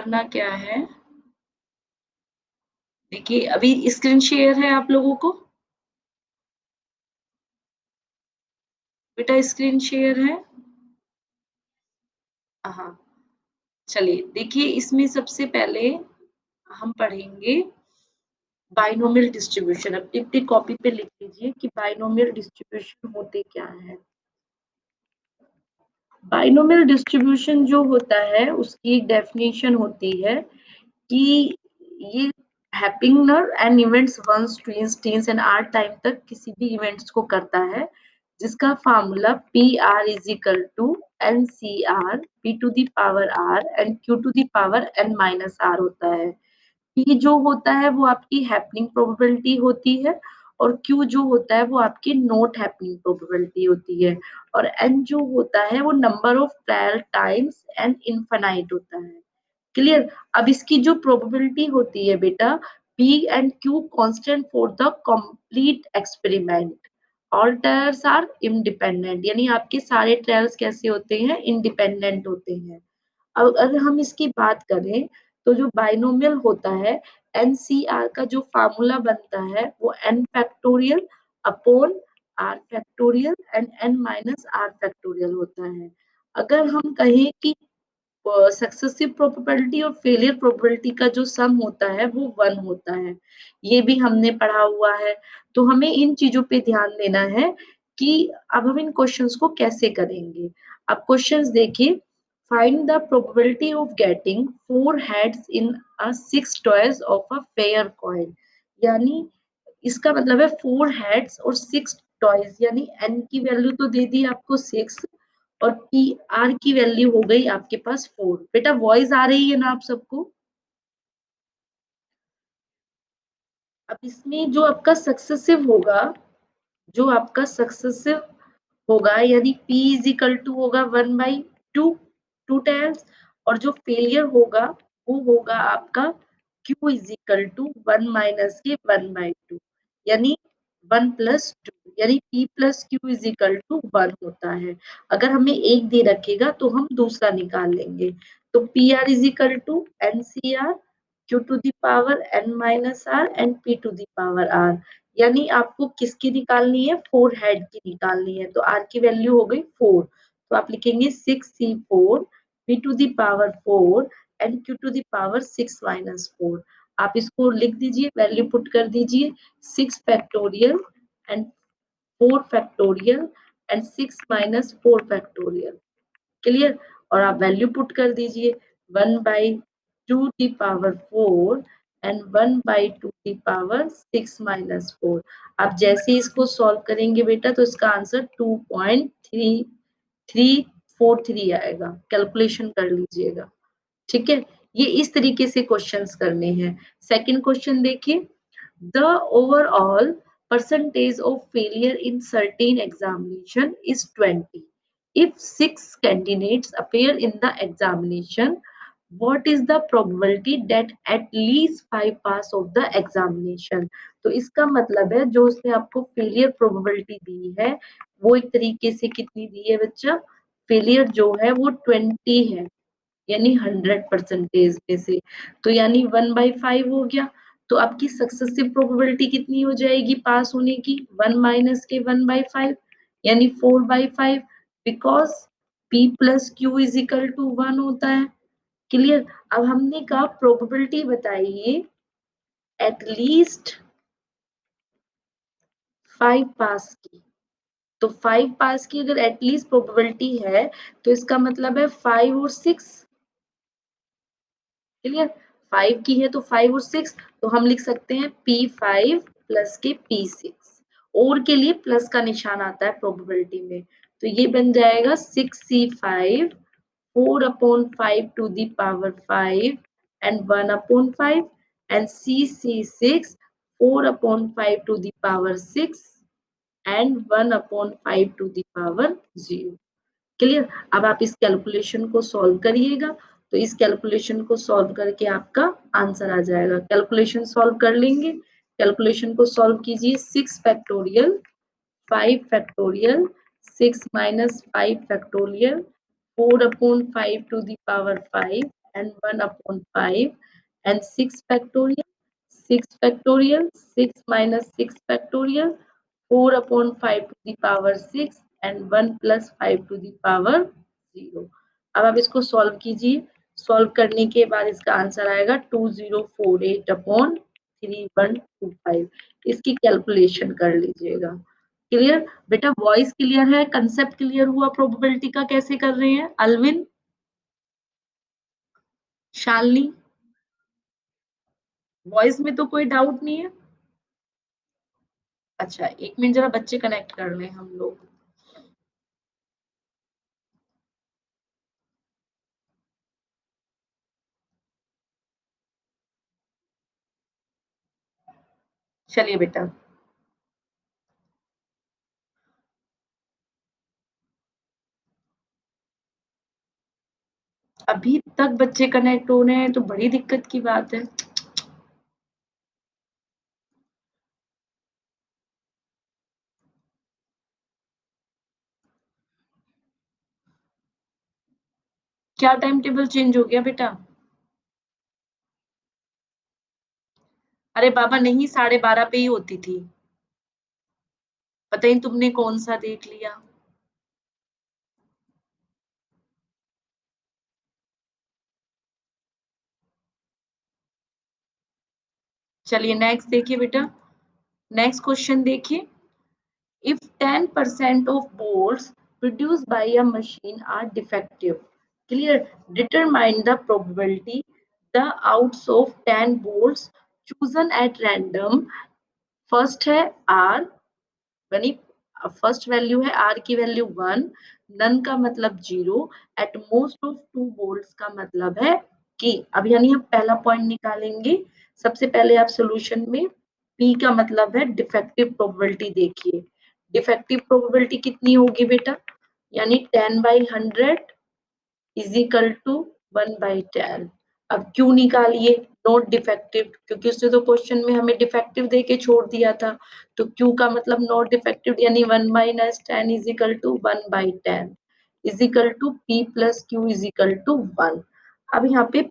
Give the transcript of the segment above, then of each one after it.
करना क्या है, देखिए अभी स्क्रीन शेयर है आप लोगों को? बेटा स्क्रीन शेयर है? हाँ, चलिए देखिए इसमें सबसे पहले हम पढ़ेंगे बायनोमियल डिस्ट्रीब्यूशन। अपनी कॉपी पे लिख लीजिए कि बायनोमियल डिस्ट्रीब्यूशन होते क्या है। बायनोमियल डिस्ट्रीब्यूशन जो होता है उसकी एक डेफिनेशन होती है कि ये happening and events once twins teens and r time तक किसी भी इवेंट्स को करता है जिसका formula p r is equal to n C r p to the power r and q to the power n minus r होता है। P जो होता है वो आपकी हैपनिंग प्रोबेबिलिटी होती है और क्यू जो होता है वो आपकी नॉट हैपनिंग प्रोबेबिलिटी होती है और एन जो होता है वो number of trial times and infinite होता है। क्लियर। अब इसकी जो प्रोबेबिलिटी होती है बेटा p and q constant for the complete experiment. All trials are independent यानी आपके सारे ट्रायल्स कैसे होते हैं, इंडिपेंडेंट होते हैं। अब अगर हम इसकी बात करें तो जो बाइनोमियल होता है एनसीआर का जो फार्मूला बनता है वो n factorial upon r factorial and n minus r factorial होता है। अगर हम कहें कि सक्सेसिव प्रोबेबिलिटी और फेलियर प्रोबेबिलिटी का जो सम होता है वो 1 होता है। ये भी हमने पढ़ा हुआ है। तो हमें इन चीजों पे ध्यान देना है कि अब हम इन क्वेश्चंस को कैसे करेंगे। अब क्वेश्चंस देखिए। Find the probability of getting 4 heads in a 6 toys of a fair coin. यानी इसका मतलब है 4 हेड्स और 6 टॉयज यानी एन की वैल्यू तो दे दी आपको 6 और पी आर की वैल्यू हो गई आपके पास 4। बेटा वॉइस आ रही है ना आप सबको? अब इसमें जो आपका सक्सेसिव होगा, जो आपका सक्सेसिव होगा यानी P इज इक्वल टू होगा 1/2 टू टाइम्स और जो फेलियर होगा वो होगा आपका Q is equal to 1 minus के 1/2 यानी 1 प्लस 2 यानी P plus Q is equal to 1 होता है। अगर हमें एक दे रखेगा तो हम दूसरा निकाल लेंगे। तो p r is equal to n C r q to the power n minus r and p to the power r. यानी आपको किसकी निकालनी है, 4 हेड की निकालनी है। तो आर की वैल्यू हो गई 4। तो आप लिखेंगे 6c4 p to the power 4 and q to the power 6 minus 4। आप इसको लिख दीजिए, वैल्यू पुट कर दीजिए। 6 factorial and 4 factorial and 6 minus 4 factorial. Clear. और आप वैल्यू पुट कर दीजिए 1/2 की पावर 4 एंड 1/2 की पावर 6 माइनस 4। आप जैसे इसको सॉल्व करेंगे बेटा तो इसका आंसर 2.3343 आएगा। कैलकुलेशन कर लीजिएगा। ठीक है। ये इस तरीके से क्वेश्चंस करने हैं। सेकंड क्वेश्चन देखिए। The overall percentage of failure in certain examination is 20. If 6 candidates appear in the examination, what is the probability that at least 5 pass of the examination? तो इसका मतलब है जो उसने आपको फेलियर प्रोबेबिलिटी दी है वो एक तरीके से कितनी दी है बच्चा, फेलियर जो है वो 20 है यानी 100% में से। तो यानी 1/5 हो गया। तो आपकी सक्सेसिव प्रोबेबिलिटी कितनी हो जाएगी पास होने की, 1 माइनस के 1/5 यानी 4/5 because P plus q is equal to 1 होता है। क्लियर। अब हमने कहा प्रोबेबिलिटी बताइए एटलीस्ट 5 पास की। तो 5 पास की अगर एटलीस्ट प्रोबेबिलिटी है तो इसका मतलब है 5 और 6। क्लियर। 5 की है तो 5 और 6 तो हम लिख सकते हैं P5 प्लस के P6 और के लिए प्लस का निशान आता है प्रोबेबिलिटी में। तो ये बन जाएगा 6C5 4/5 to the power 5 and 1/5 and C6 4/5 to the power 6 and 1/5 to the power 0। Clear. अब आप इस कैलकुलेशन को सॉल्व करिएगा तो इस कैलकुलेशन को सॉल्व करके आपका आंसर आ जाएगा। कैलकुलेशन सॉल्व कर लेंगे। कैलकुलेशन को सॉल्व कीजिए। 6 factorial 5 factorial 6 minus 5 factorial 4/5 to the power 5 and 1 upon 5 and 6 factorial, 6 factorial, 6 minus 6 factorial, 4 upon 5 to the power 6 and 1 plus 5 to the power 0. अब आप इसको सॉल्व कीजिए. सॉल्व करने के बाद इसका आंसर आएगा 2048 अपॉन 3125. इसकी कैलकुलेशन कर लीजिएगा. क्लियर बेटा? वॉइस क्लियर है? कंसेप्ट क्लियर हुआ? प्रोबेबिलिटी का कैसे कर रहे हैं? अल्विन, शालिनी, वॉइस में तो कोई डाउट नहीं है? अच्छा, एक मिनट जरा बच्चे कनेक्ट कर लें हम लोग. चलिए बेटा. अभी तक बच्चे कनेक्ट हो रहे हैं तो बड़ी दिक्कत की बात है. क्या टाइम टेबल चेंज हो गया बेटा? अरे बाबा नहीं, 12:30 पे ही होती थी. पता ही तुमने कौन सा देख लिया. चलिए नेक्स्ट देखिए बेटा. नेक्स्ट क्वेश्चन देखिए. If 10% of bolts produced by a machine are defective, clear, determine the probability the outs of 10 bolts chosen at random. First है R, यानी फर्स्ट वैल्यू है R की वैल्यू 1, नन का मतलब 0, एट मोस्ट ऑफ 2 बोल्ट्स का मतलब है कि. अब यानी हम पहला पॉइंट निकालेंगे. सबसे पहले आप सॉल्यूशन में P का मतलब है डिफेक्टिव प्रोबेबिलिटी देखिए. डिफेक्टिव प्रोबेबिलिटी कितनी होगी बेटा? यानी 10/100 इज इक्वल टू 1/10. अब क्यों निकालिए नॉट डिफेक्टिव? क्योंकि उसने तो क्वेश्चन में हमें डिफेक्टिव दे के छोड़ दिया था. तो क्यू का मतलब नॉट डिफेक्टिव, यानी 1/10 is equal to 1/10 is equal to p plus q is equal to 1. अब यहाँ पे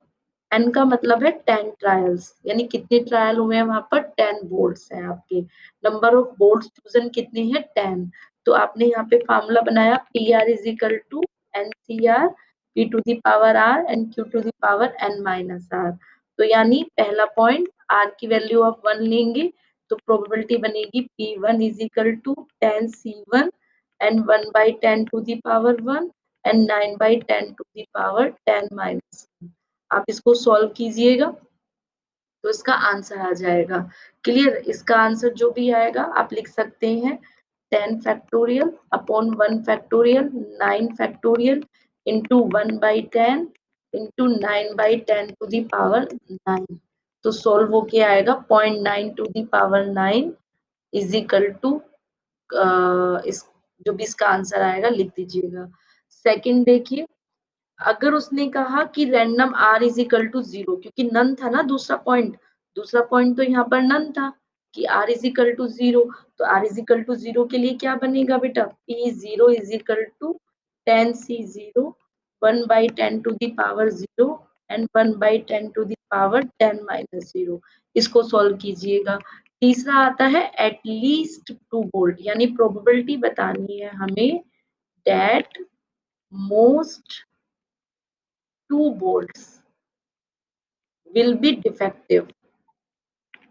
एन का मतलब है 10 ट्रायल्स, यानी कितने ट्रायल हुए हैं वहां पर? 10 बोर्ड्स हैं आपके. नंबर ऑफ बोर्ड्स चूजन कितने हैं? 10. तो आपने यहाँ पे फॉर्मूला बनाया p r is equal to n C r p to the power r and q to the power n minus r. तो यानी पहला पॉइंट r की वैल्यू आप 1 लेंगे तो प्रोबेबिलिटी बनेगी p1 is equal to 10 c1 and 1 by 10 to the power 1 and 9 by 10 to the power 10 minus 1. आप इसको सॉल्व कीजिएगा तो इसका आंसर आ जाएगा. क्लियर? इसका आंसर जो भी आएगा आप लिख सकते हैं 10 factorial upon 1 factorial 9 factorial into 1/10 into 9/10 to the power 9. तो सॉल्व होके आएगा 0.9 to the power 9 is equal to, इस जो भी इसका आंसर आएगा लिख दीजिएगा. सेकंड देखिए. अगर उसने कहा कि random r is equal to 0, क्योंकि नन था ना दूसरा पॉइंट. दूसरा पॉइंट तो यहाँ पर नन था कि आर इज इक्वल टू 0. तो आर इज इक्वल टू 0 के लिए क्या बनेगा बेटा? P 0 is equal to 10 C 0 1/10 to the power 0 and 1/10 to the power 10 minus 0. इसको सॉल्व कीजिएगा. तीसरा आता है एटलीस्ट 2 वोल्ट, यानी प्रोबेबिलिटी बतानी है हमें that most 2 volts will be defective.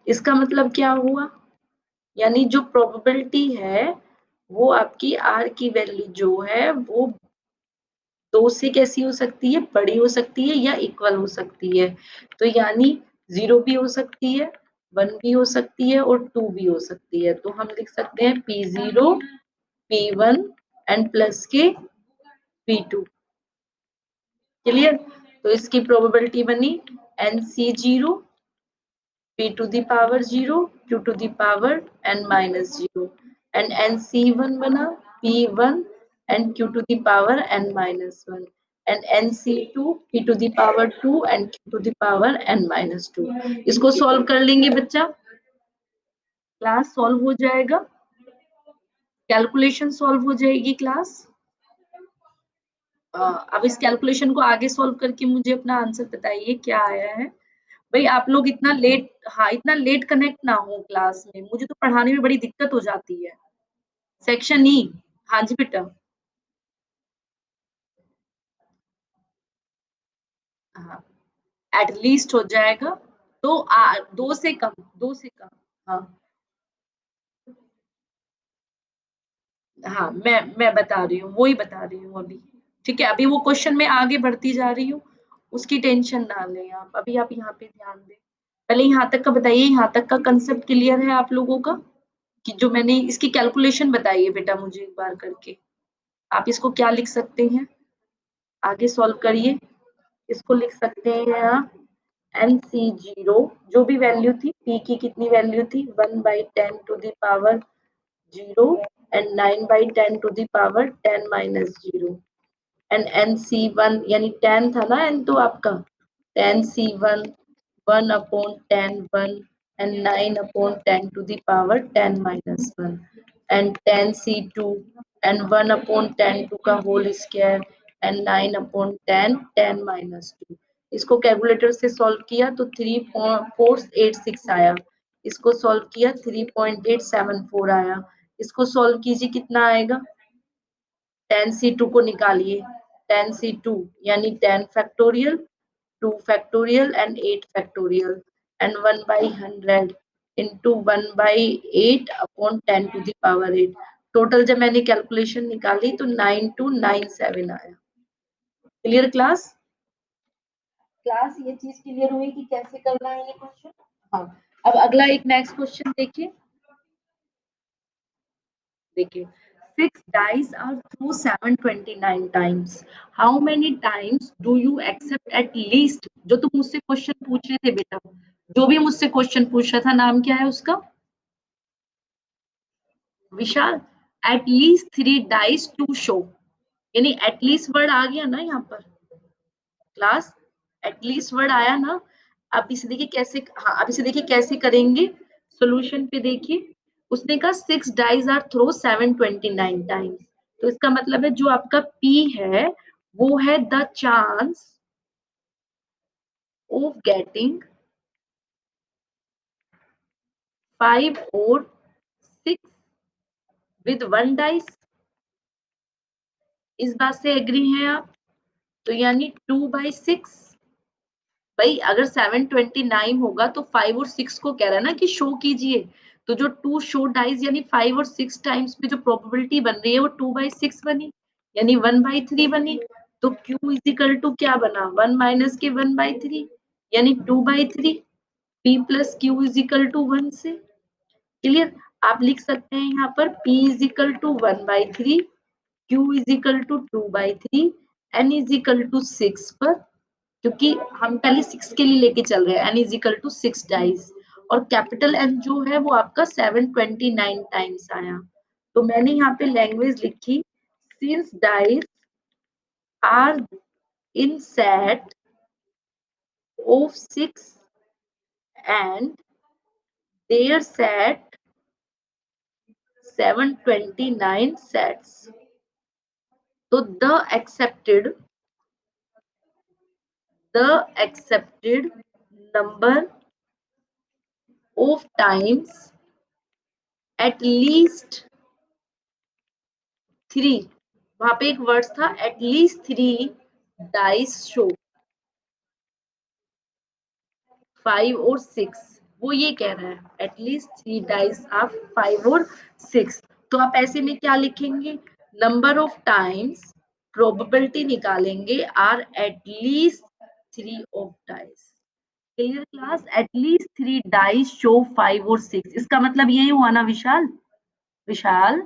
इसका मतलब क्या हुआ? यानी जो प्रोबेबिलिटी है वो आपकी आर की वैल्यू जो है वो 2 से कैसी हो सकती है? बड़ी हो सकती है या इक्वल हो सकती है. तो यानी 0 भी हो सकती है, 1 भी हो सकती है और 2 भी हो सकती है. तो हम लिख सकते हैं P0, P1 एंड प्लस के P2. क्लियर? तो इसकी प्रोबेबिलिटी बनी NC0 p to the power 0 q to the power n minus 0 and nc1 बना p1 and q to the power n minus 1 and nc2 p to the power 2 and q to the power n minus 2. इसको सॉल्व कर लेंगे बच्चा. Class solve हो जाएगा. Calculation solve हो जाएगी क्लास. अब इस कैलकुलेशन को आगे सॉल्व करके मुझे अपना आंसर बताइए क्या आया है। भाई आप लोग इतना लेट, हाँ, इतना लेट कनेक्ट ना हो क्लास में, मुझे तो पढ़ाने में बड़ी दिक्कत हो जाती है। सेक्शन ई, हाँ जी बेटा। हाँ, एट लीस्ट हो जाएगा। तो 2 से कम, 2 से कम। हाँ, हाँ, मैं बता रही हूँ, वो ही बता रही हूँ अभी। ठीक है, अभी वो क्वेश्चन में आगे बढ़ती जा रही हूँ, उसकी टेंशन ना लें आप, अभी आप यहाँ पे ध्यान दें। पहले यहाँ तक का बताइए, यहाँ तक का कंसेप्ट क्लियर है आप लोगों का? कि जो मैंने इसकी कैलकुलेशन बताइए बेटा मुझे एक बार करके। आप इसको क्या लिख सकते हैं? आगे सॉल्व करिए। इसको लिख सकते हैं आप NC0, जो भी वैल्यू थी, P की कितनी वैल्यू थी? 1/10 to the power 0 and 9/10 to the power 10 minus 0 and NC1 यानी 10 था ना n तो आपका 10C1 1 upon 10 1 and 9 upon 10 to the power 10 minus 1 and 10C2 and 1 upon 10 to का whole square and 9 upon 10 10 minus 2। इसको कैलकुलेटर से solve किया तो 3.486 आया। इसको सॉल्व किया 3.874 आया। इसको सॉल्व कीजिए कितना आएगा? 10C2 को निकालिए। 10C2 यानी 10 factorial, 2 factorial and 8 factorial and 1/100 into 1/8 upon 10 to the power 8। Total जब मैंने कैलकुलेशन निकाली तो 9297 आया। Clear class? क्लास ये चीज क्लियर हुई कि कैसे करना है ये क्वेश्चन? हाँ, अब अगला एक नेक्स्ट क्वेश्चन देखिए। देखिए, 6 dice are through 729 times. How many times do you accept at least? जो तुम मुझसे क्वेश्चन पूछ रहे थे बेटा, जो भी मुझसे क्वेश्चन पूछ रहा था, नाम क्या है उसका? Vishal. At least 3 dice to show, यानी एटलीस्ट वर्ड आ गया ना यहाँ पर क्लास? एटलीस्ट वर्ड आया ना? अब इसे देखिए कैसे, हाँ, अब इसे देखिए कैसे करेंगे। सॉल्यूशन पे देखिए, उसने कहा 6 डाइज आर थ्रो 729 टाइम्स, तो इसका मतलब है जो आपका P है वो है द चांस ऑफ गेटिंग 5 और 6 विद 1 डाइस। इस बात से एग्री हैं आप? तो यानी 2/6। भाई अगर 729 होगा तो 5 और 6 को कह रहा है ना कि शो कीजिए, तो जो 2 शो डाइज यानी 5 और 6 टाइम्स में जो प्रोबेबिलिटी बन रही है वो 2/6 बनी, यानी 1/3 बनी। तो Q इज इक्वल टू क्या बना? 1 माइनस के 1/3 यानी 2/3। P plus Q is equal to 1 से। क्लियर? आप लिख सकते हैं यहाँ पर P is equal to 1/3, Q is equal to 2/3, N is equal to 6 पर, क्योंकि हम पहले 6 के लिए लेके चल रहे हैं। n is equal to 6 dice और कैपिटल N जो है वो आपका 729 टाइम्स आया। तो मैंने यहाँ पे लैंग्वेज लिखी, since dice are in set of 6 and there set 729 sets, तो the accepted number of times at least 3, वहां पे एक वर्ड था एटलीस्ट 3 डाइस शो, 5 और 6, वो ये कह रहा है एटलीस्ट 3 डाइस ऑफ 5 और 6। तो आप ऐसे में क्या लिखेंगे? नंबर ऑफ टाइम्स, प्रोबेबिलिटी निकालेंगे are at least 3 of dice. Clear class? At least 3 dice show 5 और 6, इसका मतलब यही हुआ ना विशाल? विशाल,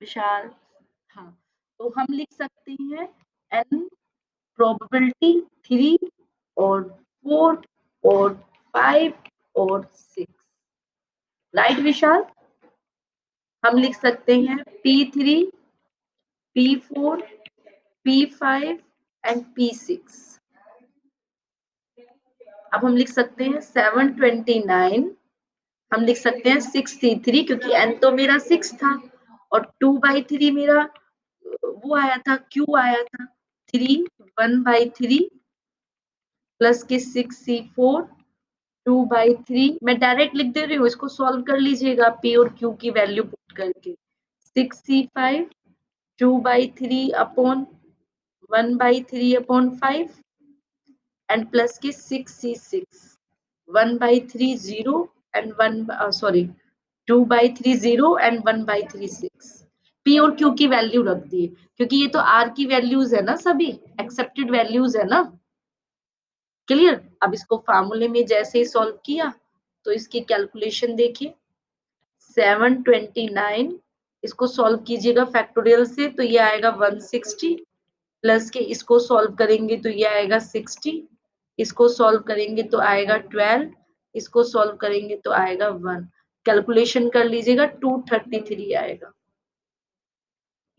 विशाल, हाँ, तो हम लिख सकते हैं एन प्रोबेबिलिटी 3 और 4 और 5 और 6। राइट विशाल? हम लिख सकते हैं P3, P4, P5 and P6। अब हम लिख सकते हैं 729, हम लिख सकते हैं 6C3 क्योंकि n तो मेरा 6 था और 2/3 मेरा वो आया था, क्यू आया था 3 1/3 प्लस के 6c4 2/3। मैं डायरेक्ट लिख दे रही हूँ, इसको सॉल्व कर लीजिएगा पी और क्यू की वैल्यू पुट करके। 6c5 2/3 upon 1/3 upon 5 and plus के 6c6 1/3 0 and 1 sorry 2/3 0 and 1/3 6। P और क्यू की वैल्यू रख दी, क्योंकि ये तो आर की वैल्यूज है ना, सभी एक्सेप्टेड वैल्यूज है ना। क्लियर। अब इसको फार्मूले में जैसे ही सॉल्व किया तो इसकी कैलकुलेशन देखिए 729, इसको सॉल्व कीजिएगा फैक्टोरियल से तो ये आएगा 160 प्लस के इसको सॉल्व करेंगे तो ये आएगा 60, इसको सॉल्व करेंगे तो आएगा 12, इसको सॉल्व करेंगे तो आएगा 1। कैलकुलेशन कर लीजिएगा 233 आएगा।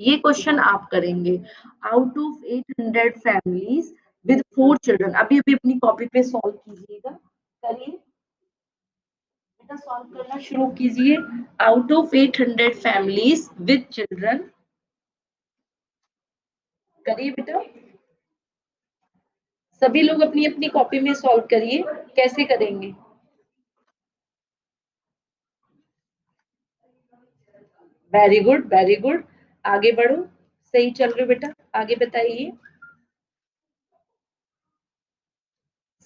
ये क्वेश्चन आप करेंगे। Out of 800 families with 4 children, अभी अभी अपनी कॉपी पे सॉल्व कीजिएगा, करिए बेटा, सॉल्व करना शुरू कीजिए। Out of 800 families with children, करिए बेटा, सभी लोग अपनी अपनी कॉपी में सॉल्व करिए। कैसे करेंगे? वेरी गुड वेरी गुड, आगे बढ़ो, सही चल रहे हो बेटा, आगे बताइए।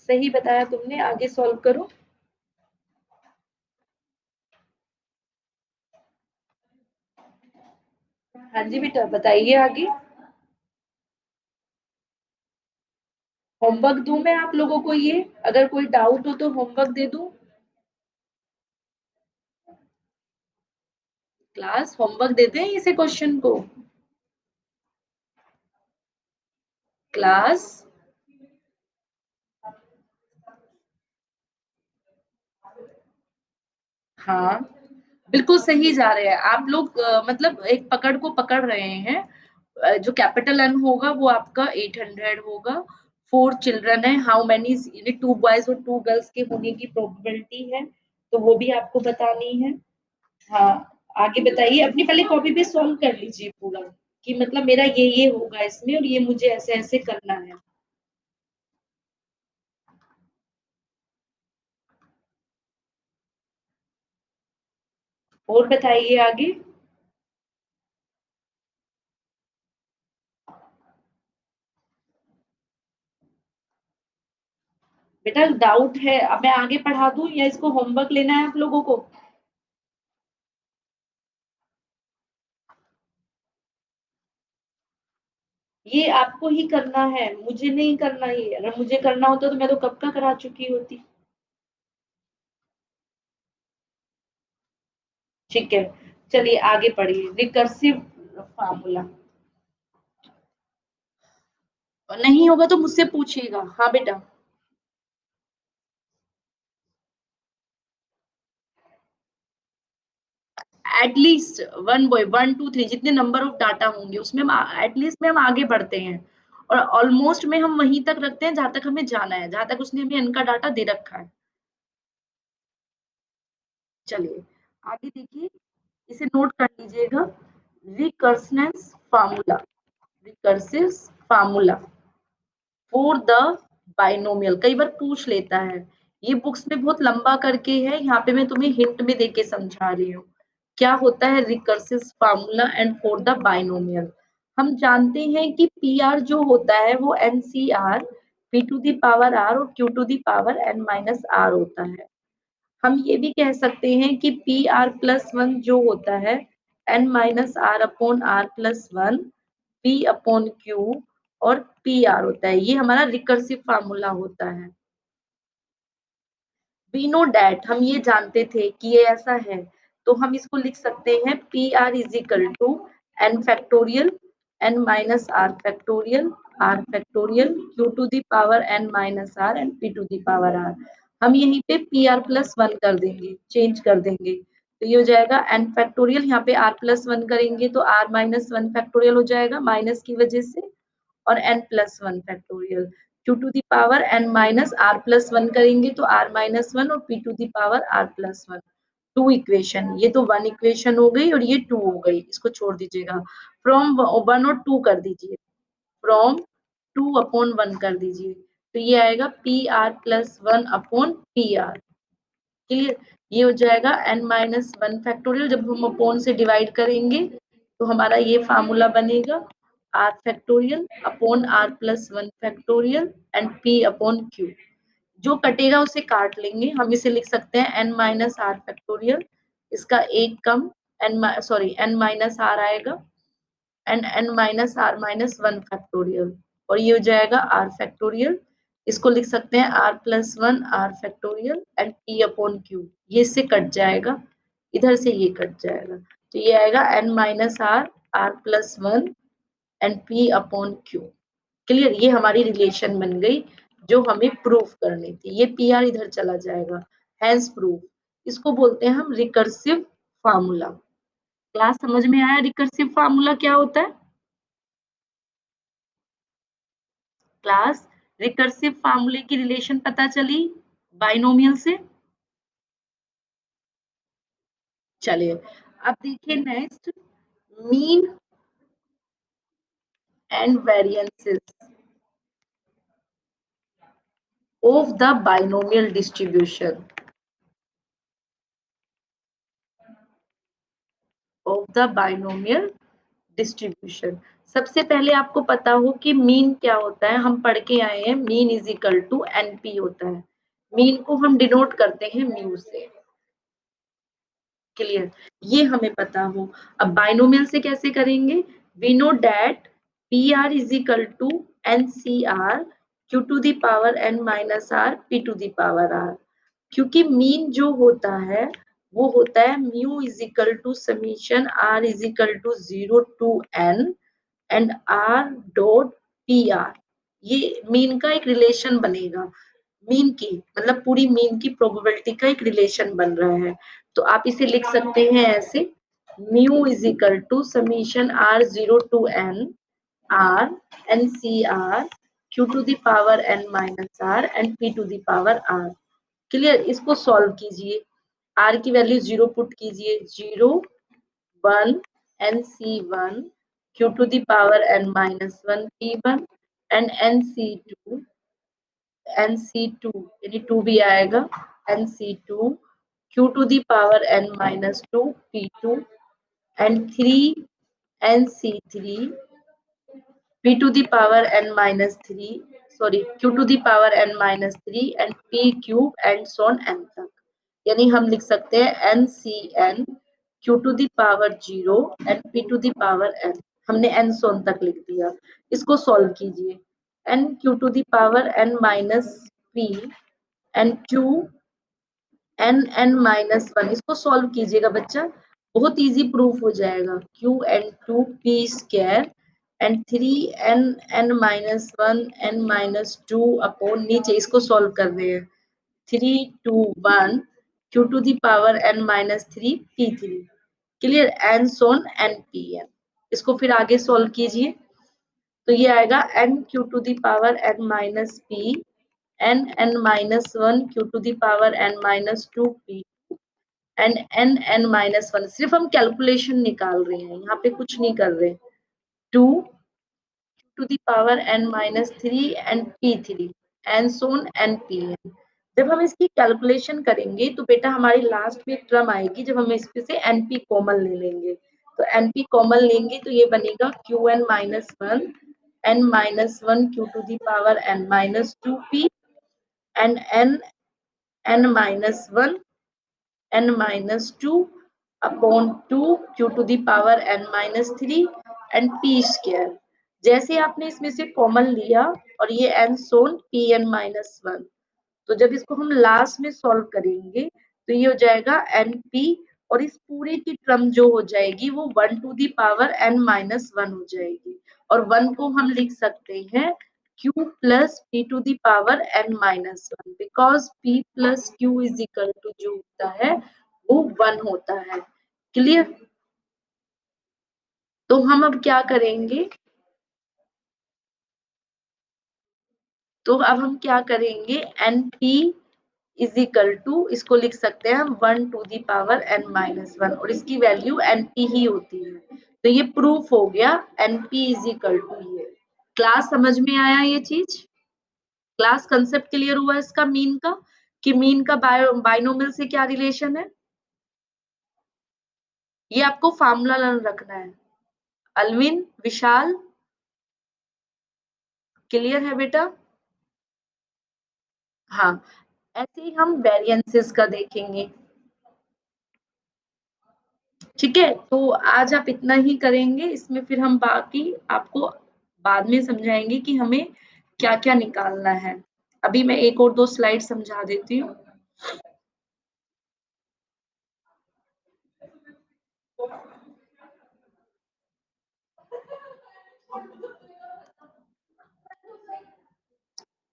सही बताया तुमने, आगे सॉल्व करो। हाँ जी बेटा, बताइए आगे। होमवर्क दूं मैं आप लोगों को? ये अगर कोई डाउट हो तो होमवर्क दे दूं? क्लास होमवर्क देते हैं इसे क्वेश्चन को? क्लास हाँ, बिल्कुल सही जा रहे हैं आप लोग। मतलब एक पकड़ को पकड़ रहे हैं। जो कैपिटल एन होगा वो आपका 800 होगा। 4 चिल्ड्रन है, हाउ मेनी, 2 बॉयज और 2 गर्ल्स के होने की प्रोबेबिलिटी है, तो वो भी आपको बतानी है। हाँ, आगे बताइए, अपनी पहले कॉपी पे सॉल्व कर लीजिए पूरा, कि मतलब मेरा ये होगा इसमें और ये मुझे ऐसे ऐसे करना है। और बताइए आगे। बेटा डाउट है, अब मैं आगे पढ़ा दूं या इसको होमवर्क लेना है आप लोगों को? ये आपको ही करना है, मुझे नहीं करना। ये अगर मुझे करना होता तो मैं तो कब का करा चुकी होती। ठीक है, चलिए आगे पढ़िए रिकर्सिव फार्मूला। नहीं होगा तो मुझसे पूछिएगा। हाँ बेटा। एटलीस्ट वन बॉय 1 2 3 जितने नंबर ऑफ डाटा होंगे उसमें हम एटलीस्ट में हम आगे बढ़ते हैं, और ऑलमोस्ट में हम वहीं तक रखते हैं जहां तक हमें जाना है, जहां तक उसने हमें इनका डाटा दे रखा है। चलिए आगे देखिए, इसे नोट कर लीजिएगा। Recurrence formula, recursive formula for the binomial, कई बार पूछ लेता है। ये बुक्स में बहुत लंबा करके है, यहाँ पे मैं तुम्हें हिंट में देके समझा रही हूँ। क्या होता है recursive formula and for the binomial? हम जानते हैं कि पी आर जो होता है वो n C r p to the power r और q to the power n minus r होता है। हम ये भी कह सकते हैं कि पी आर प्लस वन जो होता है n minus r upon r plus one p upon q और पी आर होता है। ये हमारा रिकर्सिव फार्मूला होता है। वी नो डैट, हम ये जानते थे कि ये ऐसा है, तो हम इसको लिख सकते हैं p r is equal to n factorial n minus r factorial q to the power n minus r and p to the power r. हम यहीं पे पी आर प्लस वन कर देंगे, चेंज कर देंगे, तो ये हो जाएगा एन फैक्टोरियल, यहाँ पे आर प्लस वन करेंगे तो आर माइनस वन फैक्टोरियल हो जाएगा माइनस की वजह से, और n plus one factorial q to the power n minus r plus one करेंगे तो r माइनस वन और p to the power r plus one. Two equation, ये तो वन इक्वेशन हो गई और ये टू हो गई, इसको छोड़ दीजिएगा। फ्रॉम वन और टू कर दीजिए, फ्रॉम टू अपॉन वन कर दीजिए, तो ये आएगा P R plus one upon P R. Clear, ये हो जाएगा n माइनस वन फैक्टोरियल, जब हम अपॉन से डिवाइड करेंगे तो हमारा ये फार्मूला बनेगा r factorial upon r plus one factorial and p upon q। जो कटेगा उसे काट लेंगे, हम इसे लिख सकते हैं n माइनस आर फैक्टोरियल, इसका एक कम n माइनस आर आएगा and n minus r minus one factorial, और ये हो जाएगा आर फैक्टोरियल। इसको लिख सकते हैं r plus one r factorial and p upon q, ये इससे कट जाएगा, इधर से ये कट जाएगा, तो ये आएगा n minus r r plus one and p upon q. Clear, ये हमारी रिलेशन बन गई जो हमें प्रूफ करनी थी, ये पी आर इधर चला जाएगा, हैंस प्रूफ। इसको बोलते हैं हम रिकर्सिव फार्मूला। क्लास समझ में आया रिकर्सिव फार्मूला क्या होता है? क्लास, रिकर्सिव फार्मूले की रिलेशन पता चली बाइनोमियल से? चलिए, अब देखिए next, mean and variances of the binomial distribution, of the binomial distribution. सबसे पहले आपको पता हो कि मीन क्या होता है, हम पढ़ के आए हैं mean is equal to n p होता है, मीन को हम डिनोट करते हैं म्यू से। क्लियर, ये हमें पता हो। अब बाइनोमियल से कैसे करेंगे? We know that p r is equal to n C r q to the power n minus r p to the power r, क्योंकि मीन जो होता है वो होता है mu is equal to summation r is equal to zero to n and r dot p r. ये mean का एक रिलेशन बनेगा, मीन की मतलब पूरी मीन की प्रोबेबिलिटी का एक रिलेशन बन रहा है। तो आप इसे लिख सकते हैं ऐसे, mu is equal to summation r zero to n r n C r q to the power n minus r and p to the power r. Clear, इसको सॉल्व कीजिए, आर की वैल्यू जीरो पुट कीजिए, zero one n C one q to the power n minus one p one and n C two यानी two भी आएगा, n C two Q to the power n minus two p two and three n C three p to the power n minus 3, sorry q to the power n minus 3 and p cube and so on n तक। यानी हम लिख सकते हैं n c n q to the power 0 and p to the power n, हमने n सोन तक लिख दिया। इसको सॉल्व कीजिए, n q to the power n minus p and q n n minus one, इसको सॉल्व कीजिएगा बच्चा, बहुत इजी प्रूफ हो जाएगा। q n two p square and three n n minus one n minus two upon नीचे इसको सॉल्व कर रहे हैं, three two one q to the power n minus three p three. Clear, n सोन n p n। इसको फिर आगे सॉल्व कीजिए, तो ये आएगा n q to the power n minus p n n minus one q to the power n minus two p and n n minus one. सिर्फ हम कैलकुलेशन निकाल रहे हैं, यहाँ पे कुछ नहीं कर रहे। Two to the power n minus three and p three n सोन एन पी एन। जब हम इसकी कैलकुलेशन करेंगे तो बेटा हमारी लास्ट में एक टर्म आएगी, जब हम इसमें से np कॉमन ले लेंगे, तो np कॉमन लेंगे तो ये बनेगा qn minus one n minus one q to the power n minus two p and n n minus one n minus 2 upon 2 q to the power n minus 3 and p square। जैसे आपने इसमें से common लिया और ये n सोन p n minus 1, तो जब इसको हम लास्ट में सॉल्व करेंगे तो ये हो जाएगा np, और इस पूरे की टर्म जो हो जाएगी वो 1 to the power n minus one हो जाएगी, और 1 को हम लिख सकते हैं q plus p to the power n minus one, because p plus q is equal to जो होता है वो 1 होता है। क्लियर, तो हम अब क्या करेंगे, तो अब हम क्या करेंगे, np इज इक्वल टू, इसको लिख सकते हैं हम 1 टू द पावर n-1 और इसकी वैल्यू np ही होती है। तो ये प्रूफ हो गया np इज इक्वल टू ये। क्लास समझ में आया ये चीज? क्लास कंसेप्ट क्लियर हुआ इसका मीन का, कि मीन का बाइनोमियल से क्या रिलेशन है? ये आपको फार्मूला लर्न रखना है। अल्विन, विशाल, क्लियर है बेटा? हाँ, ऐसे ही हम वेरिएंसेस का देखेंगे। ठीक है, तो आज आप इतना ही करेंगे, इसमें फिर हम बाकी आपको बाद में समझाएंगे कि हमें क्या क्या निकालना है। अभी मैं एक और दो स्लाइड समझा देती हूँ।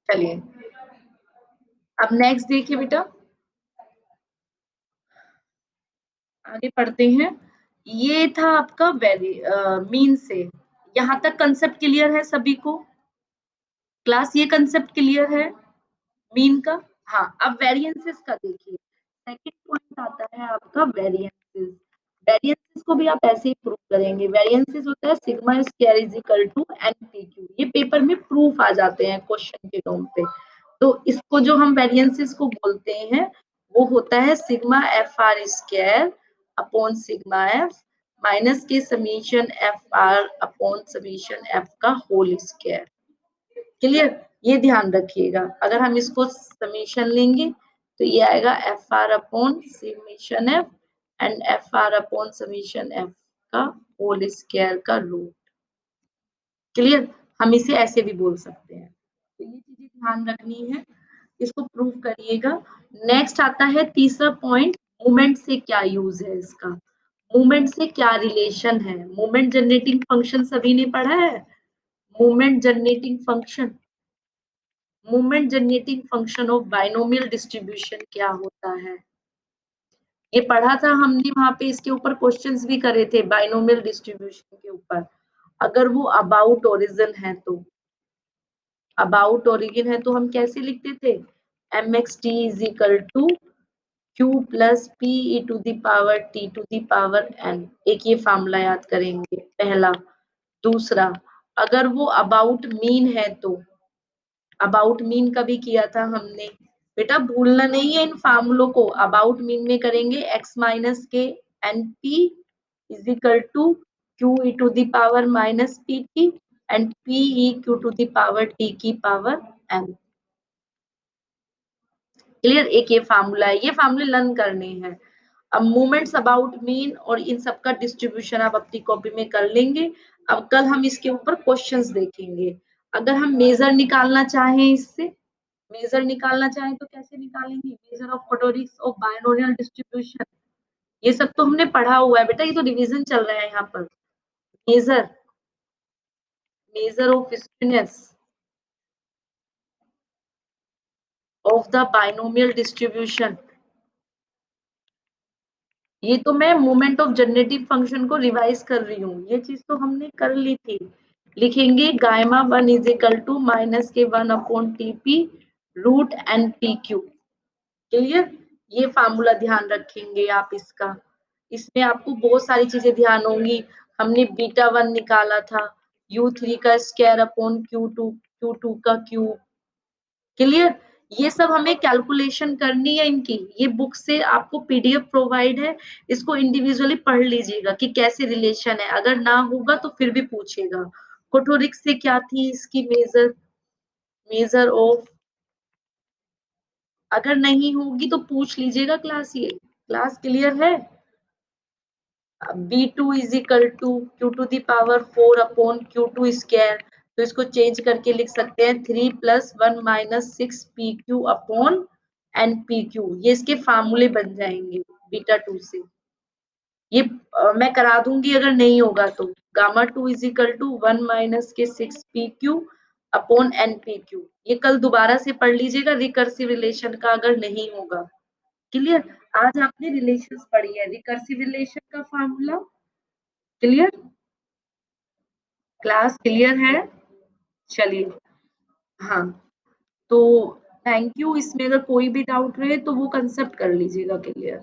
चलिए, अब नेक्स्ट देखिए बेटा, आगे पढ़ते हैं। ये था आपका मीन से। यहाँ तक कंसेप्ट क्लियर है सभी को? क्लास ये कंसेप्ट क्लियर है मीन का? हाँ, अब वेरिएंसेस का देखिए। सेकंड पॉइंट आता है आपका वेरिएंसेस। वेरिएंसेस को भी आप ऐसे ही प्रूव करेंगे। वेरिएंसेस होता है sigma square is equal to npq. ये पेपर में प्रूफ आ जाते हैं क्वेश्चन के फॉर्म पे। तो इसको जो हम वेरिएंसेस को बोलते हैं वो होता है sigma f r square upon sigma f minus के summation f r upon summation f का होल स्क्वायर। क्लियर? ये ध्यान रखिएगा, अगर हम इसको समीशन लेंगे तो ये आएगा F r upon summation F and F r upon summation f का होल स्क्वायर का रूट। क्लियर? हम इसे ऐसे भी बोल सकते हैं। तो ये चीजें ध्यान रखनी है, इसको प्रूव करिएगा। नेक्स्ट आता है तीसरा पॉइंट, मूवमेंट से क्या यूज है इसका। मूवमेंट से क्या रिलेशन है? मूवमेंट जनरेटिंग फंक्शन सभी ने पढ़ा है? Movement generating function, movement generating function of binomial distribution क्या होता है? ये पढ़ा था हमने, वहां पे इसके ऊपर क्वेश्चंस भी करे थे बाइनोमियल डिस्ट्रीब्यूशन के ऊपर। अगर वो अबाउट ओरिजिन है तो, अबाउट ओरिजिन है तो हम कैसे लिखते थे? M X T is equal to Q plus P E to the power T to the power N. एक ये फार्मूला याद करेंगे पहला। दूसरा, अगर वो अबाउट मीन है तो, अबाउट मीन का भी किया था हमने बेटा, भूलना नहीं है इन फार्मूलों को। अबाउट मीन में करेंगे एक्स माइनस के N P is equal to Q E to the power minus P T and P E Q to the power T की पावर एन। क्लियर? एक ये फार्मूला है, ये फार्मूले लर्न करने हैं। अब मोमेंट्स अबाउट मीन और इन सबका डिस्ट्रीब्यूशन आप अपनी कॉपी में कर लेंगे। अब कल हम इसके ऊपर क्वेश्चंस देखेंगे। अगर हम मेजर निकालना चाहें इससे, मेजर निकालना चाहें तो कैसे निकालेंगे? Measure of quadratics of binomial distribution, ये सब तो हमने पढ़ा हुआ है बेटा, ये तो रिवीजन चल रहा है यहाँ पर। Measure, measure of skewness of the binomial distribution, ये तो मैं मोमेंट ऑफ जनरेटिव फंक्शन को रिवाइज कर रही हूँ, ये चीज तो हमने कर ली थी। लिखेंगे gamma 1 is equal to minus के 1 upon T P root N P Q. Clear? ये फार्मूला ध्यान रखेंगे आप इसका। इसमें आपको बहुत सारी चीजें ध्यान होंगी। हमने बीटा 1 निकाला था, U3 का स्क्वायर अपॉन Q2 का क्यूब। क्लियर? ये सब हमें कैलकुलेशन करनी है इनकी। ये बुक से आपको पीडीएफ प्रोवाइड है, इसको इंडिविजुअली पढ़ लीजिएगा कि कैसे रिलेशन है। अगर ना होगा तो फिर भी पूछेगा। कोठोरिक से क्या थी इसकी मेजर, मेजर ऑफ, अगर नहीं होगी तो पूछ लीजिएगा क्लास। ये क्लास क्लियर है? B2 is equal to Q to the power 4 upon Q2 square. तो इसको चेंज करके लिख सकते हैं 3 plus 1 minus 6 PQ upon NPQ। ये इसके फार्मूले बन जाएंगे बीटा 2 से। ये मैं करा दूंगी अगर नहीं होगा तो। Gamma 2 is equal to 1 minus के 6 PQ अपॉन NPQ। ये कल दोबारा से पढ़ लीजिएगा रिकर्सिव रिलेशन का अगर नहीं होगा। क्लियर? आज आपने रिलेशंस पढ़ी है, रिकर्सिव रिलेशन का फार्मूला। क्लियर? क्लास क्लियर है? चलिए, हाँ, तो थैंक यू। इसमें अगर कोई भी डाउट रहे तो वो कंसेप्ट कर लीजिएगा क्लियर।